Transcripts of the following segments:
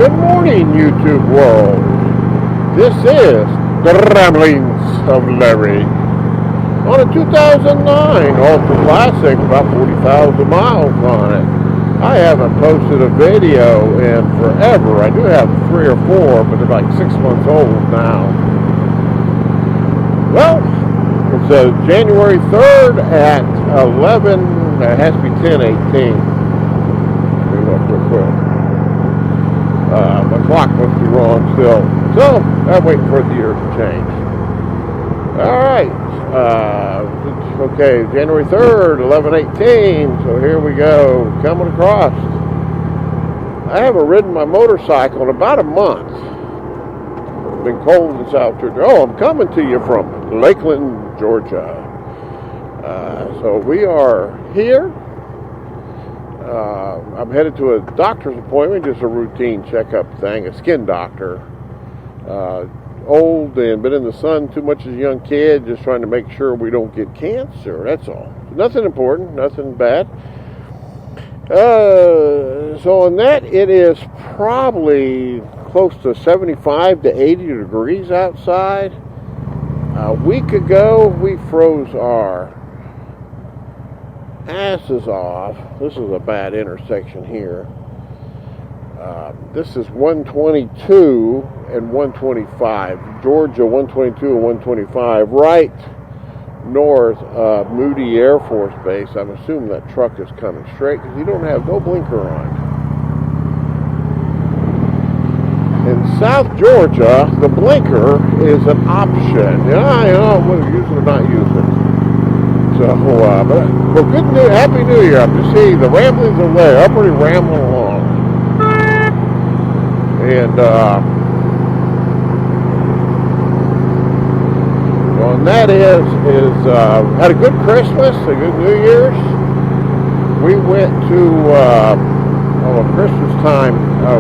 Good morning, YouTube world. This is the Ramblings of Larry on a 2009 Ultra Classic, about 40,000 miles on it. I haven't posted a video in forever. I do have 3 or 4, but they're like 6 months old now. Well, it's January 3rd at 11, it has to be 10:18. Let me look real quick. My clock must be wrong still. So, I'm waiting for the year to change. Alright. Okay, January 3rd, 11:18. So here we go. Coming across. I haven't ridden my motorcycle in about a month. It's been cold in South Georgia. Oh, I'm coming to you from Lakeland, Georgia. So we are here. I'm headed to a doctor's appointment, just a routine checkup thing, a skin doctor. Old and been in the sun too much as a young kid, just trying to make sure we don't get cancer, that's all. Nothing important, nothing bad. So on that, it is probably close to 75 to 80 degrees outside. A week ago, we froze our asses off. This is a bad intersection here. This is 122 and 125. Georgia 122 and 125, right north of Moody Air Force Base. I'm assuming that truck is coming straight because you don't have no blinker on. In South Georgia, the blinker is an option. Yeah, whether you use it or not use it. So, but good news, Happy New Year. I'm just seeing the ramblings of Larry. I'm pretty rambling along. And, well, and that is had a good Christmas, a good New Year's. We went to, Christmas time,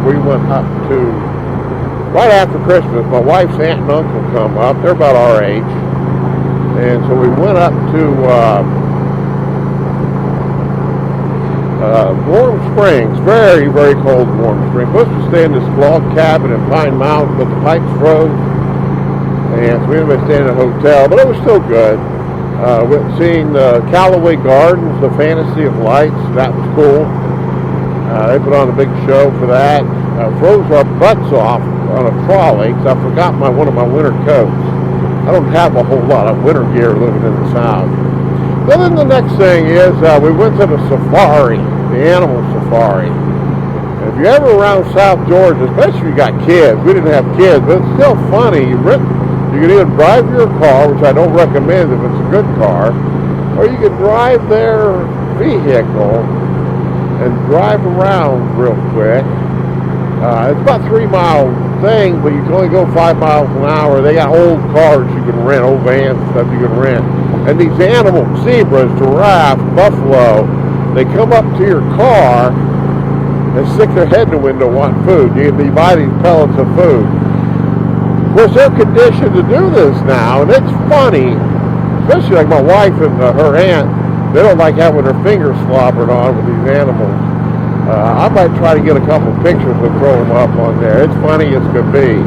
we went up to, right after Christmas, my wife's aunt and uncle come up. They're about our age. And so we went up to Warm Springs, very, very cold Warm Springs. Supposed to stay in this log cabin in Pine Mountain, but the pipes froze. And so we ended up staying in a hotel, but it was still good. Went seeing the Callaway Gardens, the Fantasy of Lights. That was cool. They put on a big show for that. Froze our butts off on a trolley because I forgot one of my winter coats. I don't have a whole lot of winter gear living in the South. But then the next thing is we went to the safari, the animal safari. And if you're ever around South Georgia, especially if you got kids, we didn't have kids, but it's still funny. You can either drive your car, which I don't recommend if it's a good car, or you can drive their vehicle and drive around real quick. It's about a 3-mile thing, but you can only go 5 miles an hour. They got old cars you can rent, old vans and stuff you can rent. And these animals, zebras, giraffe, buffalo, they come up to your car and stick their head in the window wanting food. You buy these pellets of food. Of course, they're conditioned to do this now, and it's funny, especially like my wife and her aunt. They don't like having their fingers slobbered on with these animals. I might try to get a couple pictures and throw them up on there. It's funny as could be.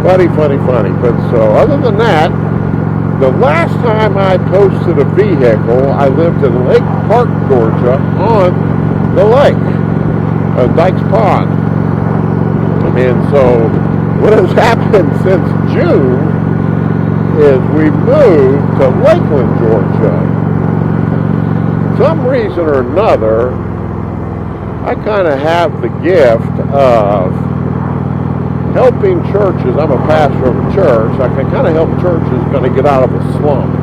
Funny. But so, other than that, the last time I posted a vehicle, I lived in Lake Park, Georgia, on the lake, Dykes Pond. And so, what has happened since June is we moved to Lakeland, Georgia. For some reason or another, I kind of have the gift of helping churches. I'm a pastor of a church. I can kind of help churches kind of get out of a slump.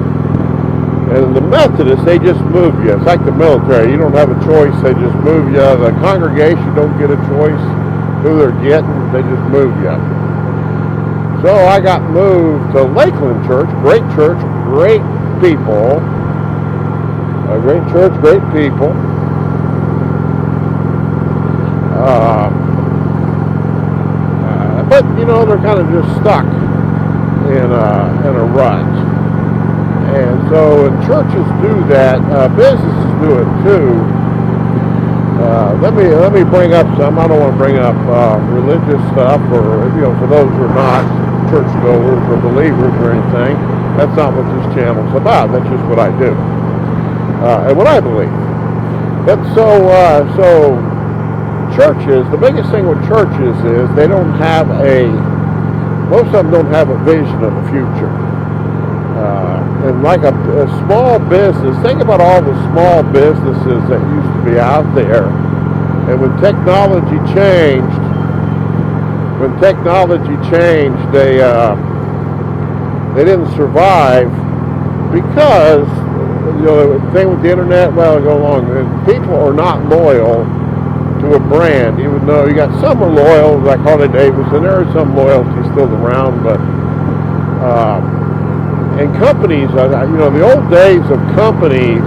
And the Methodists, they just move you. It's like the military. You don't have a choice. They just move you. The congregation don't get a choice who they're getting. They just move you. So I got moved to Lakeland Church. Great church, great people. A great church, great people. But they're kind of just stuck in a rut, and so churches do that. Businesses do it too. Let me bring up some. I don't want to bring up religious stuff, or for those who are not churchgoers or believers or anything. That's not what this channel is about. That's just what I do and what I believe. But so churches. The biggest thing with churches is they don't have most of them don't have a vision of the future. And like a small business, think about all the small businesses that used to be out there. And when technology changed, they didn't survive because, the thing with the internet, well, go along, and people are not loyal to a brand, even though you got some are loyal, like Harley Davidson. There is some loyalty still around, but and companies, the old days of companies,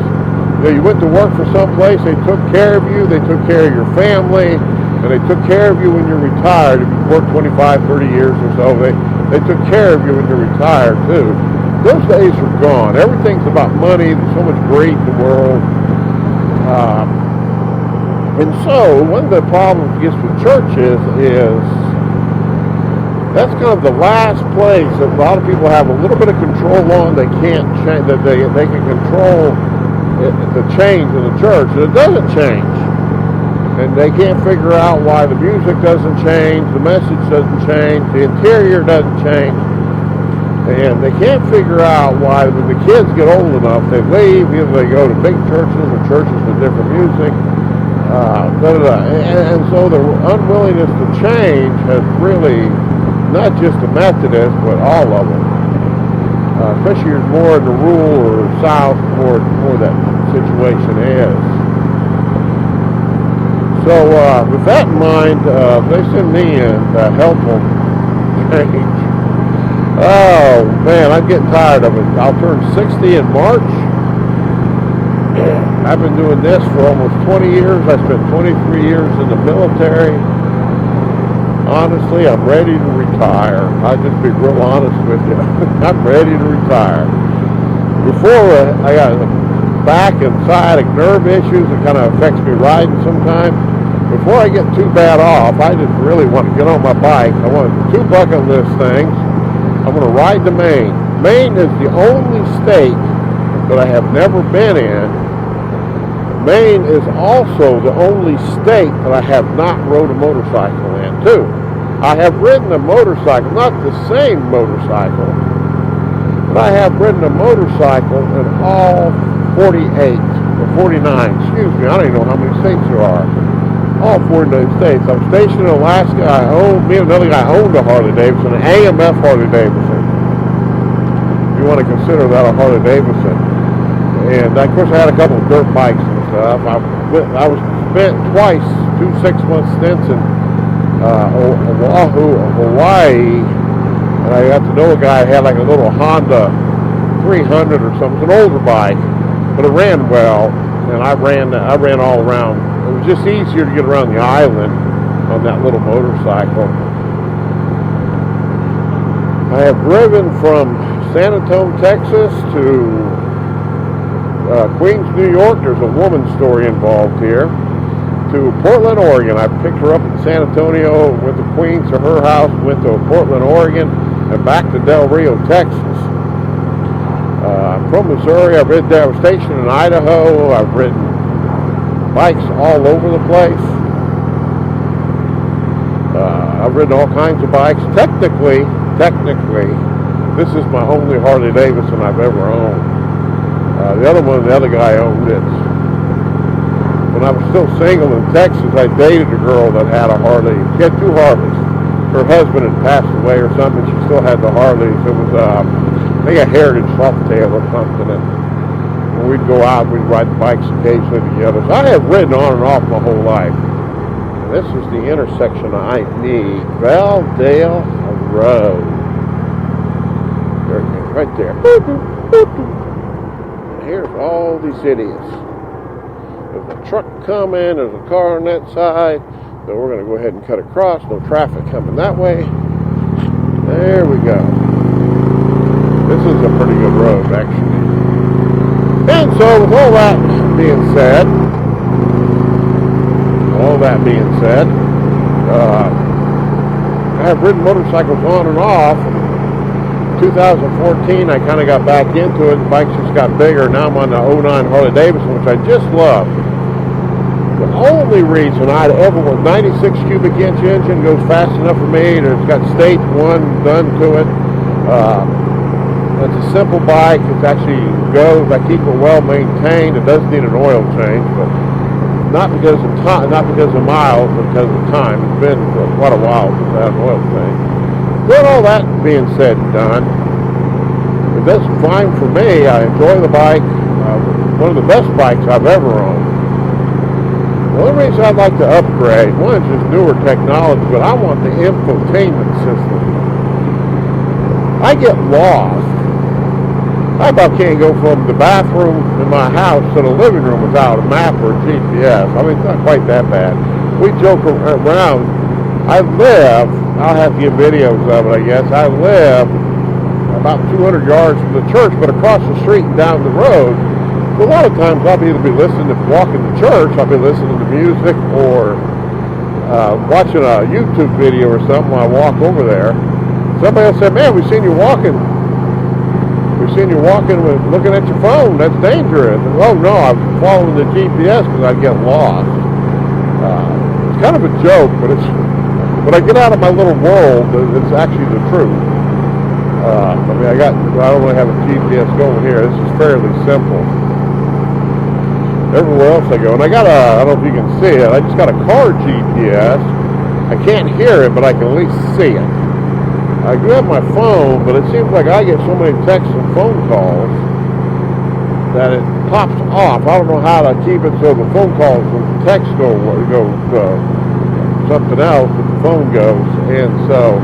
you went to work for some place, they took care of you, they took care of your family, and they took care of you when you're retired. If you worked 25, 30 years or so, they took care of you when you're retired too. Those days are gone. Everything's about money. There's so much greed in the world. And so one of the problems I guess with churches is that's kind of the last place that a lot of people have a little bit of control on. They can't change, that they can control the change in the church, and it doesn't change. And they can't figure out why the music doesn't change, the message doesn't change, the interior doesn't change. And they can't figure out why when the kids get old enough, they leave, either they go to big churches or churches with different music. And so the unwillingness to change has really, not just the Methodists, but all of them. Especially more in the rural or south, more that situation is. So with that in mind, they send me in to help them change. Oh man, I'm getting tired of it. I'll turn 60 in March. I've been doing this for almost 20 years. I spent 23 years in the military. Honestly, I'm ready to retire. I'll just be real honest with you. I'm ready to retire. Before I got back and sciatic nerve issues, it kind of affects me riding sometimes. Before I get too bad off, I just really want to get on my bike. I want 2 bucket list things. I want to ride to Maine. Maine is the only state that I have never been in. Maine is also the only state that I have not rode a motorcycle in, too. I have ridden a motorcycle, not the same motorcycle, but I have ridden a motorcycle in all 48 or 49, excuse me, I don't even know how many states there are. All 49 states. I was stationed in Alaska. Me and another guy owned a Harley Davidson, an AMF Harley Davidson. If you want to consider that a Harley Davidson. And of course I had a couple of dirt bikes and stuff. I was spent twice, 2 6-month stints in Oahu, Hawaii, and I got to know a guy who had like a little Honda 300 or something. It's an older bike, but it ran well, and I ran all around. It was just easier to get around the island on that little motorcycle. I have driven from San Antonio, Texas to Queens, New York. There's a woman story involved here. To Portland, Oregon. I picked her up in San Antonio, went to Queens to her house, went to Portland, Oregon, and back to Del Rio, Texas. From Missouri, I was stationed in Idaho. I've ridden bikes all over the place. I've ridden all kinds of bikes. Technically, this is my only Harley Davidson I've ever owned. The other guy owned it. When I was still single in Texas, I dated a girl that had a Harley. She had 2 Harleys. Her husband had passed away or something. She still had the Harleys. It was, I think, a Heritage Softail or something. And when we'd go out, we'd ride the bikes occasionally together. So I have ridden on and off my whole life. And this is the intersection I need. Valdale Road. There it is, right there. And here's all these idiots. There's a truck coming, there's a car on that side, so we're going to go ahead and cut across. No traffic coming that way. There we go. This is a pretty good road, actually. And so, with all that being said, all that being said, I have ridden motorcycles on and off. In 2014, I kind of got back into it. The bikes just got bigger. Now I'm on the '09 Harley Davidson, which I just love. The only reason I'd ever want 96 cubic inch engine goes fast enough for me. It's got stage 1 done to it. It's a simple bike. It actually goes. I keep it well maintained. It does need an oil change, but not because of time, not because of miles, but because of time. It's been for quite a while since I had an oil change. With all that being said and done, it does fine for me. I enjoy the bike. One of the best bikes I've ever owned. The only reason I'd like to upgrade, one is just newer technology, but I want the infotainment system. I get lost. I about can't go from the bathroom in my house to the living room without a map or a GPS. I mean, it's not quite that bad. We joke around. I live, I'll have to give videos of it, I guess. I live about 200 yards from the church, but across the street and down the road. So a lot of times I'll either be listening to walking to church, I'll be listening to music, or watching a YouTube video or something while I walk over there. Somebody will say, man, we've seen you walking. We've seen you walking with looking at your phone. That's dangerous. And, oh no, I'm following the GPS because I get lost. It's kind of a joke, but it's when I get out of my little world, it's actually the truth. I mean, I don't really have a GPS going here. This is fairly simple. Everywhere else I go, and I don't know if you can see it. I just got a car GPS. I can't hear it, but I can at least see it. I do have my phone, but it seems like I get so many texts and phone calls that it pops off. I don't know how to keep it so the phone calls and the text go something else, but the phone goes. And so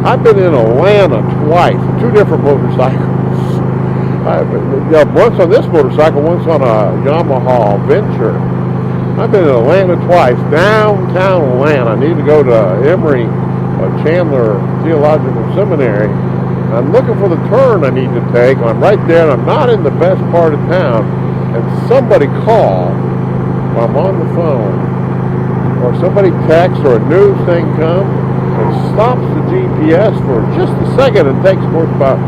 I've been in Atlanta twice, 2 different motorcycles. Once on this motorcycle, once on a Yamaha Venture. I've been in Atlanta twice, downtown Atlanta. I need to go to Emory Chandler Theological Seminary. I'm looking for the turn I need to take. I'm right there, and I'm not in the best part of town. And somebody call while I'm on the phone, or somebody texts, or a news thing comes and stops the GPS for just a second. It takes, of course, about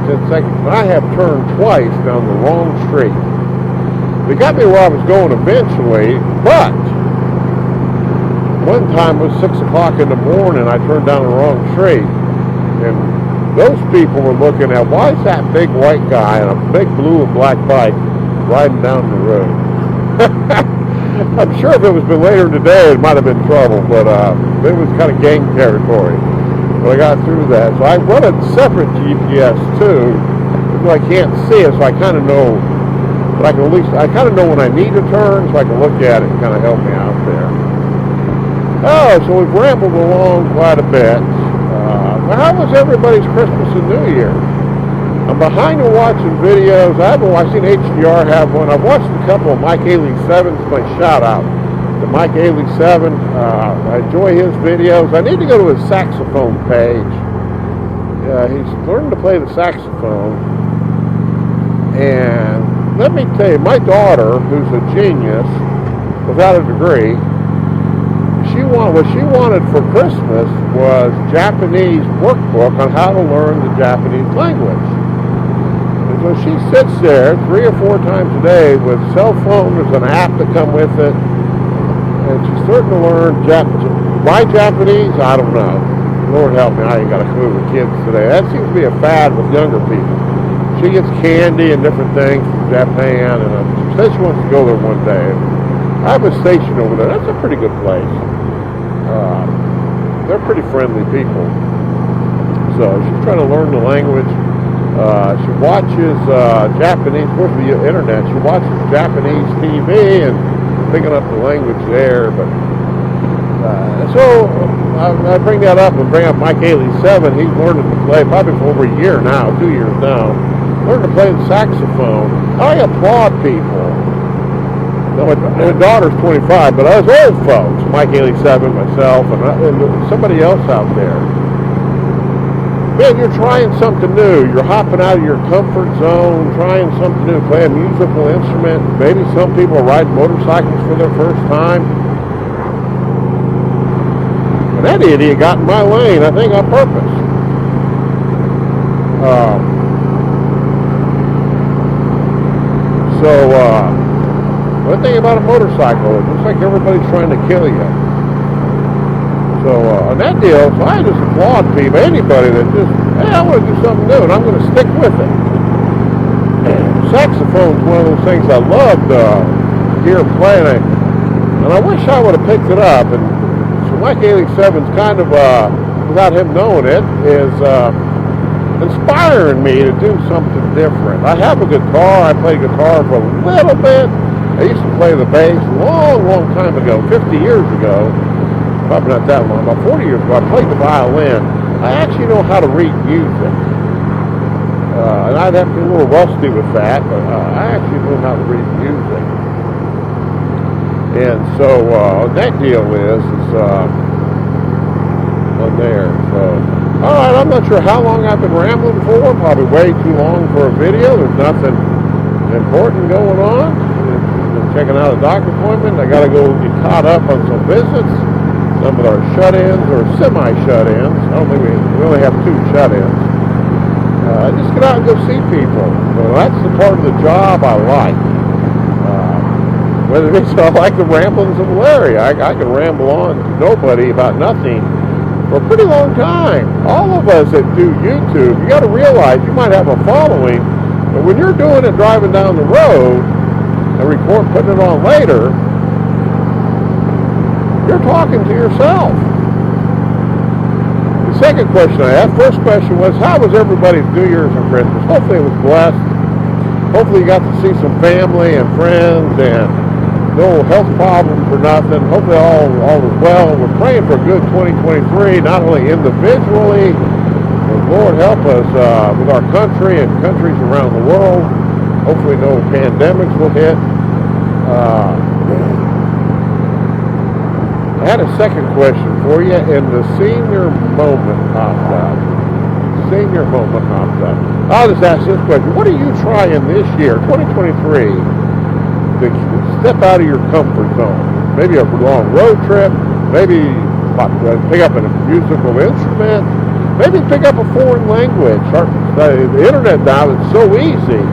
10 seconds. And I have turned twice down the wrong street. They got me where I was going eventually, but one time it was 6 o'clock in the morning, I turned down the wrong street, and those people were looking at, why is that big white guy on a big blue and black bike riding down the road? I'm sure if it was been later in the day, it might have been trouble, but it was kind of gang territory. But I got through that. So I run a separate GPS too, because I can't see it, so I kind of know, but I kind of know when I need to turn, so I can look at it and kind of help me out there. Oh, so we've rambled along quite a bit. How was everybody's Christmas and New Year? I'm behind on watching videos. I've seen HDR have one. I've watched a couple of Mike Haley 7s. My shout out to Mike Haley 7. I enjoy his videos. I need to go to his saxophone page. He's learning to play the saxophone. And let me tell you, my daughter, who's a genius without a degree, what she wanted for Christmas was Japanese workbook on how to learn the Japanese language. And so she sits there 3 or 4 times a day with cell phone. There's an app that come with it, and she's starting to learn Japanese. Why Japanese? I don't know. Lord help me, I ain't got a clue with kids today. That seems to be a fad with younger people. She gets candy and different things from Japan, and she says she wants to go there one day. I have a station over there. That's a pretty good place. They're pretty friendly people. So she's trying to learn the language. She watches Japanese, of course, the internet. She watches Japanese TV and picking up the language there. But so I bring that up and bring up Mike Haley 7. He's learning to play probably for over a year now, 2 years now. Learning to play the saxophone. I applaud people. No, my daughter's 25, but us old folks, Mike Haley 7, myself, and somebody else out there. Man, you're trying something new. You're hopping out of your comfort zone, trying something new, play a musical instrument. Maybe some people are riding motorcycles for their first time. And that idiot got in my lane, I think on purpose. One thing about a motorcycle, it looks like everybody's trying to kill you. So on that deal, so I just applaud people, anybody that just, hey, I want to do something new, and I'm going to stick with it. Saxophone's one of those things I loved hear playing, and I wish I would have picked it up. And so Mike 87's kind of, without him knowing it, is inspiring me to do something different. I have a guitar. I played guitar for a little bit. I used to play the bass long time ago, 50 years ago. Probably not that long, about 40 years ago. I played the violin. I actually know how to read music. And I'd have to be a little rusty with that, but I actually know how to read music. And so that deal is on there. So, all right, I'm not sure how long I've been rambling for. Probably way too long for a video. There's nothing important going on. Been checking out a doctor appointment. I got to go get caught up on some visits. Some of our shut-ins or semi-shut-ins. I don't think we only have 2 shut-ins. Just get out and go see people. So that's the part of the job I like. Whether it's I like the ramblings of Larry. I can ramble on to nobody about nothing for a pretty long time. All of us that do YouTube, you got to realize you might have a following, but when you're doing it driving down the road and putting it on later, you're talking to yourself. The second question I asked, first question was, how was everybody's New Year's and Christmas? Hopefully it was blessed. Hopefully you got to see some family and friends and no health problems or nothing. Hopefully all is well. We're praying for a good 2023, not only individually, but Lord help us with our country and countries around the world. Hopefully no pandemics will hit. I had a second question for you, and the senior moment popped up. I'll just ask this question. What are you trying this year, 2023, to step out of your comfort zone? Maybe a long road trip, maybe pick up a musical instrument, maybe pick up a foreign language. The internet now is so easy.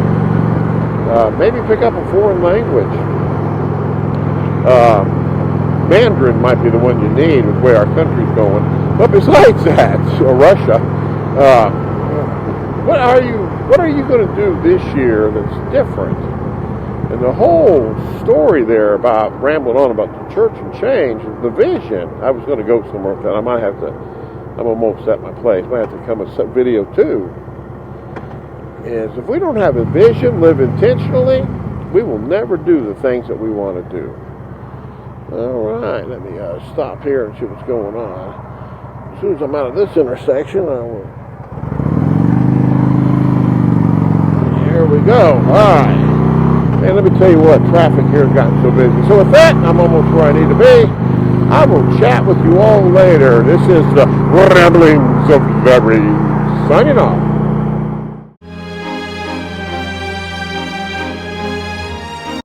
Maybe pick up a foreign language. Mandarin might be the one you need with the way our country's going. But besides that, or Russia, what are you going to do this year that's different? And the whole story there about rambling on about the church and change, the vision. I was going to go somewhere with that. I'm almost at my place. Might have to come a video too. Is if we don't have a vision, live intentionally, we will never do the things that we want to do. All right, let me stop here and see what's going on. As soon as I'm out of this intersection, I will. Here we go. All right. And let me tell you what, traffic here has gotten so busy. So with that, I'm almost where I need to be. I will chat with you all later. This is the Ramblings of Larry, signing off.